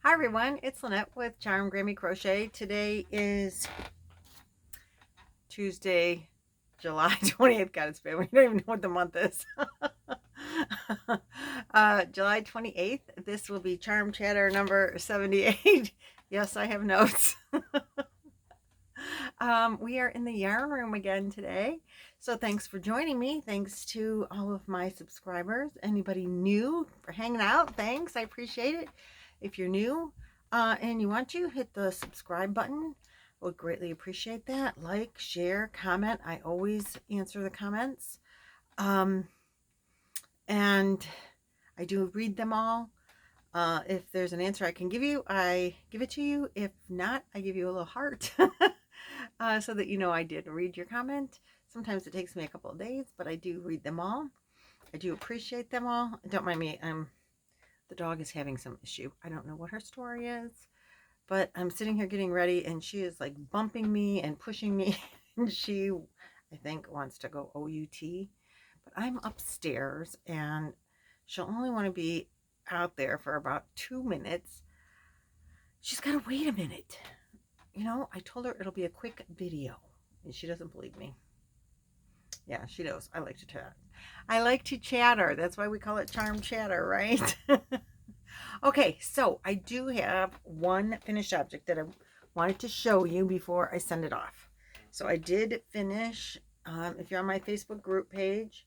Hi everyone, it's Lynette with Charm Grammy Crochet. Today is Tuesday, July 28th. God, it's bad. We don't even know what the month is. July 28th. This will be Charm Chatter number 78. Yes, I have notes. We are in the yarn room again today. So thanks for joining me. Thanks to all of my subscribers. Anybody new for hanging out, thanks. I appreciate it. If you're new and you want to, hit the subscribe button. Would greatly appreciate that. Like, share, comment. I always answer the comments. And I do read them all. If there's an answer I can give you, I give it to you. If not, I give you a little heart so that you know I did read your comment. Sometimes it takes me a couple of days, but I do read them all. I do appreciate them all. Don't mind me. The dog is having some issue. I don't know what her story is, but I'm sitting here getting ready and she is like bumping me and pushing me. And she, I think, wants to go OUT, but I'm upstairs and she'll only want to be out there for about 2 minutes. She's got to wait a minute. You know, I told her it'll be a quick video and she doesn't believe me. Yeah, she knows. I like to chat. I like to chatter. That's why we call it charm chatter, right? Okay, so I do have one finished object that I wanted to show you before I send it off. So I did finish, if you're on my Facebook group page,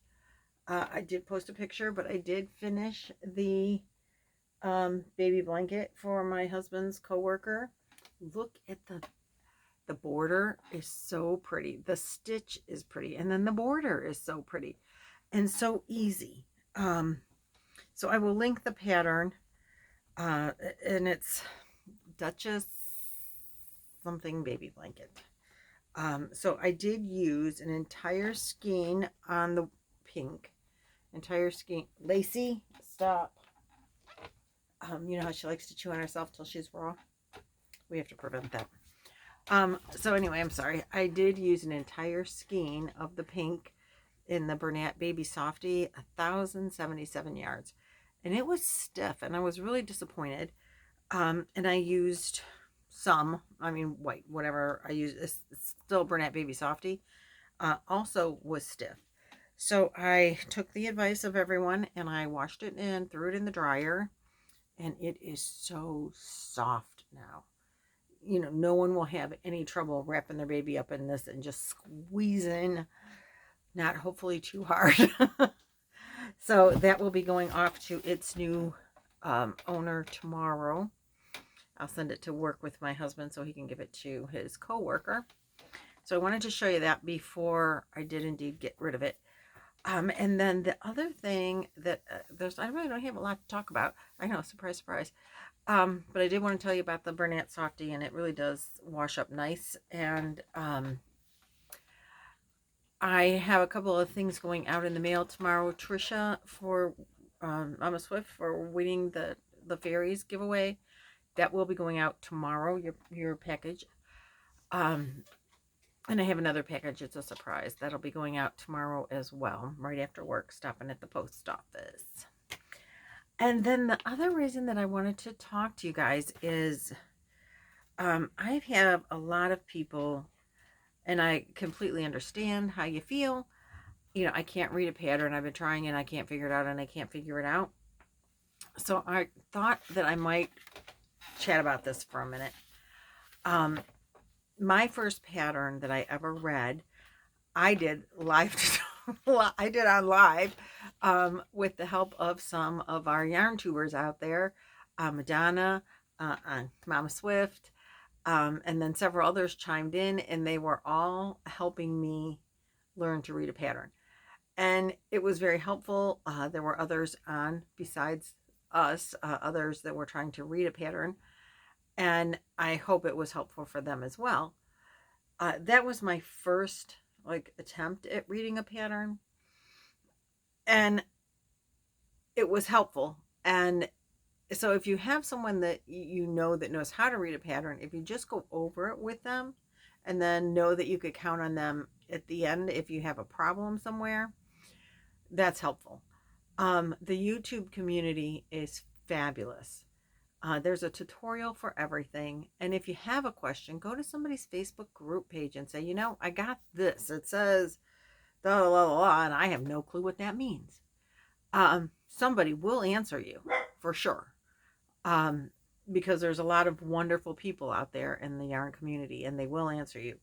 I did post a picture, but I did finish the baby blanket for my husband's coworker. Look at the border is so pretty. The stitch is pretty. And then the border is so pretty and so easy. So I will link the pattern. And it's Dutchess something baby blanket. So I did use an entire skein on the pink. Entire skein. Lacey, stop. You know how she likes to chew on herself till she's raw? We have to prevent that. So anyway, I'm sorry. I did use an entire skein of the pink in the Bernat Baby Softie, 1,077 yards. And it was stiff, and I was really disappointed. And I used white, whatever I used. It's still Bernat Baby Softie. Also was stiff. So I took the advice of everyone, and I washed it and threw it in the dryer. And it is so soft now. You know, no one will have any trouble wrapping their baby up in this and just squeezing, not hopefully too hard. So that will be going off to its new owner tomorrow. I'll send it to work with my husband so he can give it to his coworker. So I wanted to show you that before I did indeed get rid of it. And then the other thing that I really don't have a lot to talk about. I know, surprise, surprise. But I did want to tell you about the Bernat Softie, and it really does wash up nice. And I have a couple of things going out in the mail tomorrow. Trisha for Mama Swift for winning the fairies giveaway. That will be going out tomorrow, your package. And I have another package. It's a surprise. That'll be going out tomorrow as well, right after work, stopping at the post office. And then the other reason that I wanted to talk to you guys is I have a lot of people, and I completely understand how you feel. You know, I can't read a pattern. I've been trying and I can't figure it out, and I can't figure it out. So I thought that I might chat about this for a minute. My first pattern that I ever read, I did live. I did on live with the help of some of our yarn tubers out there, Madonna, Mama Swift, and then several others chimed in, and they were all helping me learn to read a pattern. And it was very helpful. There were others on besides us, others that were trying to read a pattern. And I hope it was helpful for them as well. That was my first attempt at reading a pattern. And it was helpful. And so if you have someone that you know that knows how to read a pattern, if you just go over it with them and then know that you could count on them at the end if you have a problem somewhere, that's helpful. The YouTube community is fabulous. There's a tutorial for everything. And if you have a question, go to somebody's Facebook group page and say, you know, I got this. It says, blah, blah, blah, blah, and I have no clue what that means. Somebody will answer you for sure. Because there's a lot of wonderful people out there in the yarn community, and they will answer you.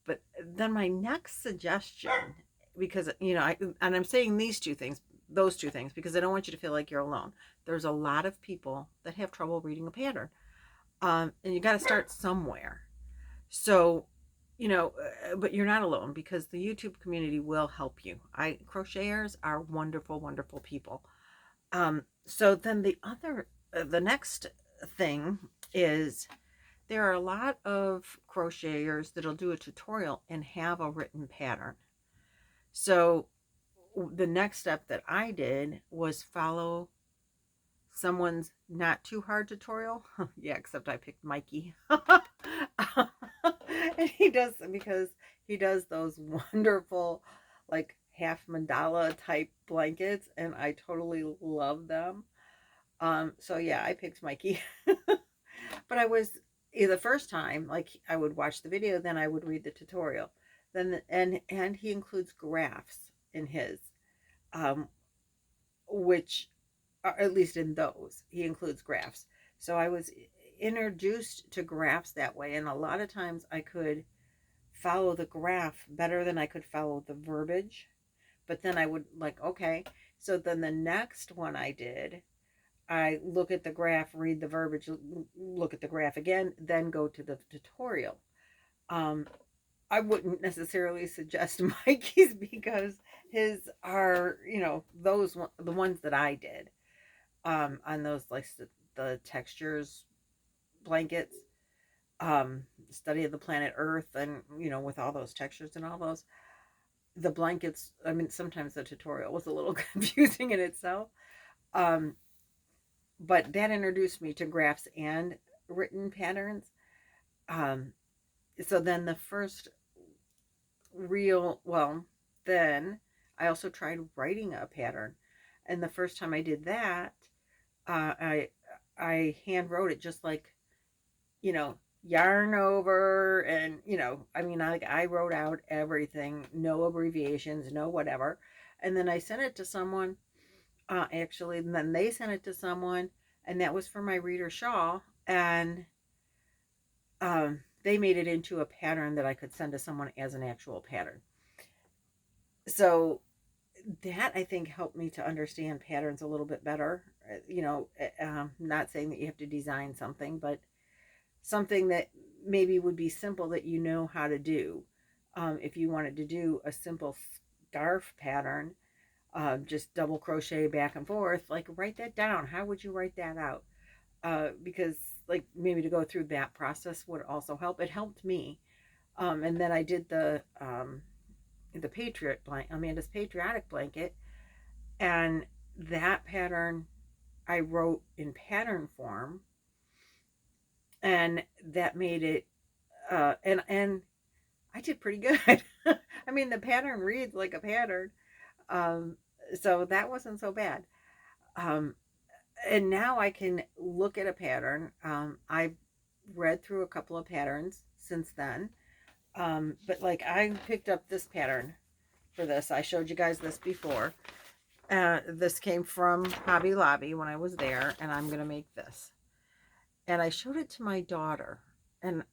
But then my next suggestion, because, you know, and I'm saying those two things, because I don't want you to feel like you're alone. There's a lot of people that have trouble reading a pattern. And you got to start somewhere. So, you know, but you're not alone, because the YouTube community will help you. Crocheters are wonderful, wonderful people. So then the next thing is, there are a lot of crocheters that'll do a tutorial and have a written pattern. So the next step that I did was follow someone's not too hard tutorial. Yeah, except I picked Mikey. And he does those wonderful, like, half mandala type blankets, and I totally love them. So yeah, I picked Mikey. But I was, the first time, like, I would watch the video, then I would read the tutorial. Then and he includes graphs in his, which, at least in those, he includes graphs. So I was introduced to graphs that way, and a lot of times I could follow the graph better than I could follow the verbiage. But then I would, like, okay, so then the next one I did, I look at the graph, read the verbiage, look at the graph again, then go to the tutorial. I wouldn't necessarily suggest Mikey's, because his are, you know, the ones that I did, on those, like, the textures blankets, study of the planet Earth, and, you know, with all those textures and all those, the blankets, I mean, sometimes the tutorial was a little confusing in itself. But that introduced me to graphs and written patterns. So then the first then I also tried writing a pattern. And the first time I did that, I hand wrote it, just like, you know, yarn over, and, you know, I mean, I wrote out everything, no abbreviations, no whatever. And then I sent it to someone, actually, and then they sent it to someone, and that was for my reader shawl, and they made it into a pattern that I could send to someone as an actual pattern. So that, I think, helped me to understand patterns a little bit better. You know, not saying that you have to design something, but something that maybe would be simple, that you know how to do. If you wanted to do a simple scarf pattern, just double crochet back and forth, like, write that down. How would you write that out? Because, like, maybe to go through that process would also help. It helped me. And then I did the Amanda's Patriotic Blanket, and that pattern I wrote in pattern form, and that made it, and I did pretty good. I mean, the pattern reads like a pattern. So that wasn't so bad. And now I can look at a pattern. I've read through a couple of patterns since then. But, like, I picked up this pattern for this. I showed you guys this before. This came from Hobby Lobby when I was there, and I'm going to make this. And I showed it to my daughter, and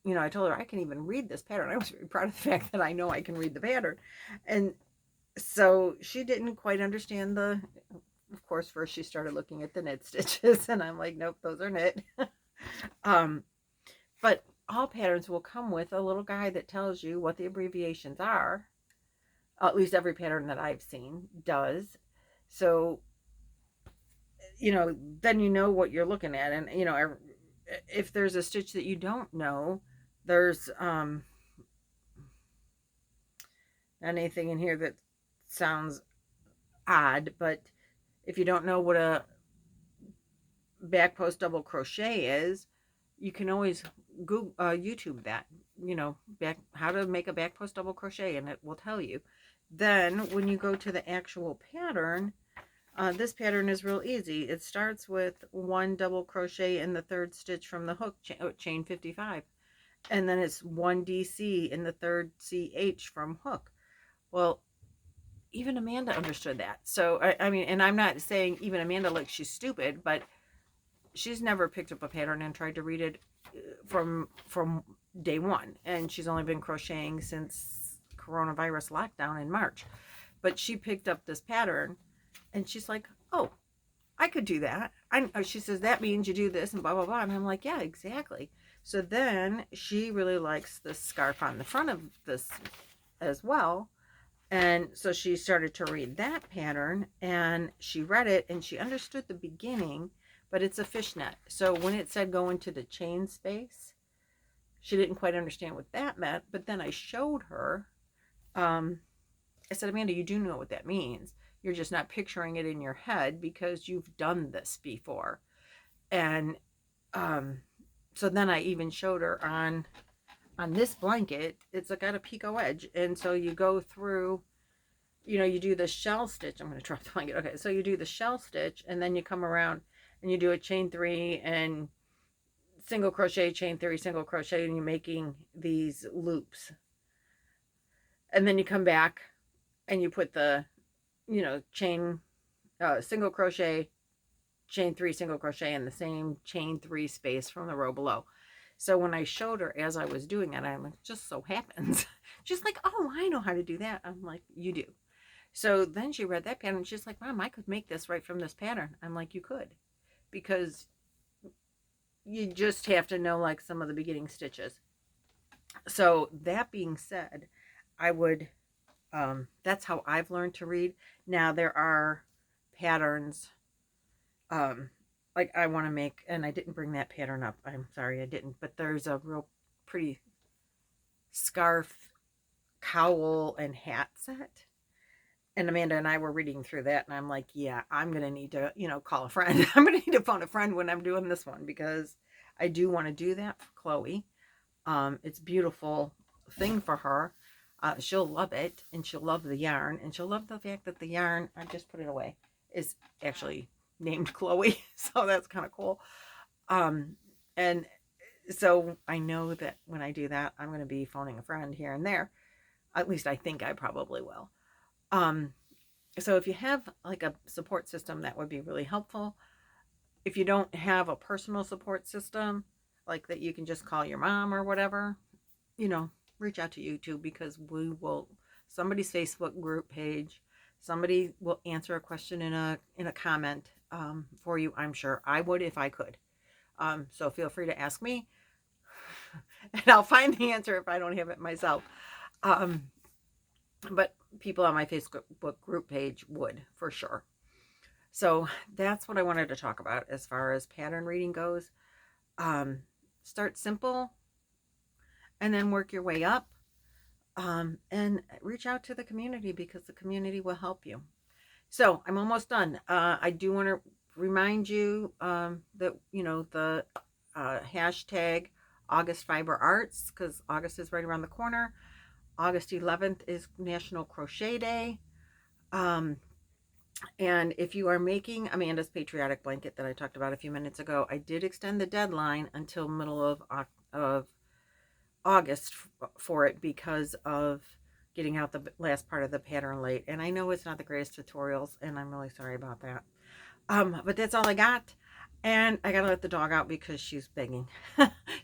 you know, I told her I can even read this pattern. I was very proud of the fact that I know I can read the pattern. And so she didn't quite understand of course, first she started looking at the knit stitches, and I'm like, nope, those are knit. But all patterns will come with a little guide that tells you what the abbreviations are. At least every pattern that I've seen does. So, you know, then you know what you're looking at. And, you know, if there's a stitch that you don't know, there's not anything in here that sounds odd, but if you don't know what a back post double crochet is, you can always Google, YouTube that, you know, how to make a back post double crochet, and it will tell you. Then when you go to the actual pattern, This pattern is real easy. It starts with 1 double crochet in the 3rd stitch from the hook, chain 55. And then it's 1 DC in the 3rd CH from hook. Well, even Amanda understood that. So, I mean, and I'm not saying even Amanda like she's stupid, but she's never picked up a pattern and tried to read it from day one. And she's only been crocheting since coronavirus lockdown in March. But she picked up this pattern and she's like, oh, I could do that. She says, that means you do this and blah, blah, blah. And I'm like, yeah, exactly. So then she really likes the scarf on the front of this as well. And so she started to read that pattern and she read it and she understood the beginning, but it's a fishnet. So when it said go into the chain space, she didn't quite understand what that meant. But then I showed her, I said, Amanda, you do know what that means. You're just not picturing it in your head because you've done this before. And so then I even showed her on this blanket, it's got a picot edge. And so you go through, you know, you do the shell stitch. I'm going to drop the blanket. Okay, so you do the shell stitch and then you come around and you do a chain 3 and single crochet, chain 3, single crochet, and you're making these loops. And then you come back and you put the, you know, chain, single crochet, chain 3, single crochet in the same chain 3 space from the row below. So when I showed her as I was doing it, I'm like, just so happens. She's like, oh, I know how to do that. I'm like, you do. So then she read that pattern and she's like, Mom, I could make this right from this pattern. I'm like, you could, because you just have to know like some of the beginning stitches. So that being said, I would, that's how I've learned to read. Now there are patterns, like I want to make, and I didn't bring that pattern up. I'm sorry I didn't, but there's a real pretty scarf, cowl, and hat set. And Amanda and I were reading through that, and I'm like, yeah, I'm going to need to, you know, call a friend. I'm going to need to phone a friend when I'm doing this one, because I do want to do that for Chloe. It's a beautiful thing for her. She'll love it, and she'll love the yarn, and she'll love the fact that the yarn, I just put it away, is actually named Chloe. So that's kind of cool. And so I know that when I do that, I'm going to be phoning a friend here and there. At least I think I probably will. So if you have like a support system, that would be really helpful. If you don't have a personal support system, like that you can just call your mom or whatever, you know, reach out to YouTube, because we will, somebody's Facebook group page, somebody will answer a question in a comment for you. I'm sure I would if I could. So feel free to ask me and I'll find the answer if I don't have it myself. But people on my Facebook group page would, for sure. So that's what I wanted to talk about as far as pattern reading goes. Start simple and then work your way up, and reach out to the community, because the community will help you. So I'm almost done. I do want to remind you that, you know, the hashtag August Fiber Arts, because August is right around the corner. August 11th is National Crochet Day. And if you are making Amanda's patriotic blanket that I talked about a few minutes ago, I did extend the deadline until middle of August for it, because of getting out the last part of the pattern late. And I know it's not the greatest tutorials, and I'm really sorry about that. But that's all I got. And I gotta let the dog out because she's begging.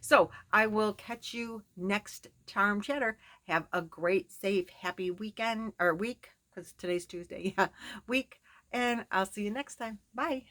So I will catch you next Charm Chatter. Have a great, safe, happy weekend, or week, because today's Tuesday. Yeah, week. And I'll see you next time. Bye.